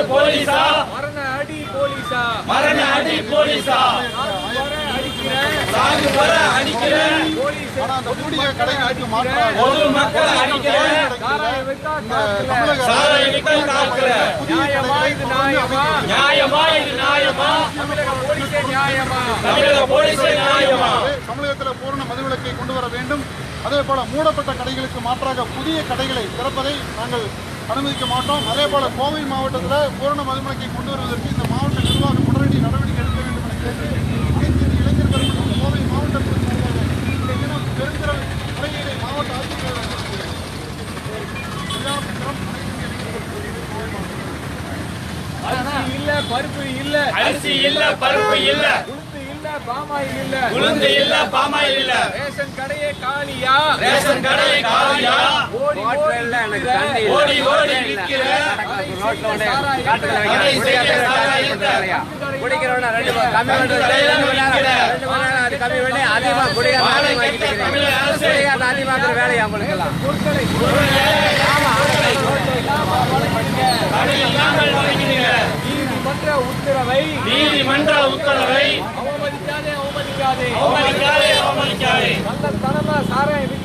போலீசா மரண அடி போலீசா மரண அடி போலீசா சாகு வர அடிக்கிற பொது மக்களை அடிக்கிற சாராய விற்க காக்கிற நியாயமா இது நியாயமா நியாயமா இது நியாயமா தமிழக போலீஸே நியாயமா தமிழக போலீஸே நியாயமா தமிழகத்தில் பூரண மதுவிலக்கை கொண்டு வர வேண்டும். அதே போல மூடப்பட்ட கடைகளுக்கு மாற்றாக புதிய கடைகளை திறப்பதை நாங்கள் அனுமதிக்க மாட்டோம். அதே போல கோவை மாவட்டத்தில் பூரண மதுவிலக்கை கொண்டு வருவதற்கு இந்த மாவட்ட நிர்வாகம் உடனடி நடவடிக்கை எடுக்க வேண்டும் என கேட்டு இளைஞர்கள் மற்றும் கோவை மாவட்டத்தில் பெருந்திரள் முறையீடை மாவட்ட ஆட்சித்தலைவர் அரிசி இல்ல பருப்பு இல்ல அரிசி இல்ல பருப்பு இல்ல பாமாயில் இல்ல உளுந்து இல்ல பாமாயில் இல்ல ரேஷன் கடையே காலியா ரேஷன் கடையே காலியா ஓடி ஓடி விற்கிற குடிக்கிறவன ரெண்டு கம்மி பண்ணி அதிகமா அதிகமாக்குற வேலையா அவங்களுக்கெல்லாம் நீதிமன்ற உத்தரவை அவமதிக்காதே அவமதிக்காதே அவமதிக்காதே அவமதிக்காதே நல்ல தனமா சாராயம்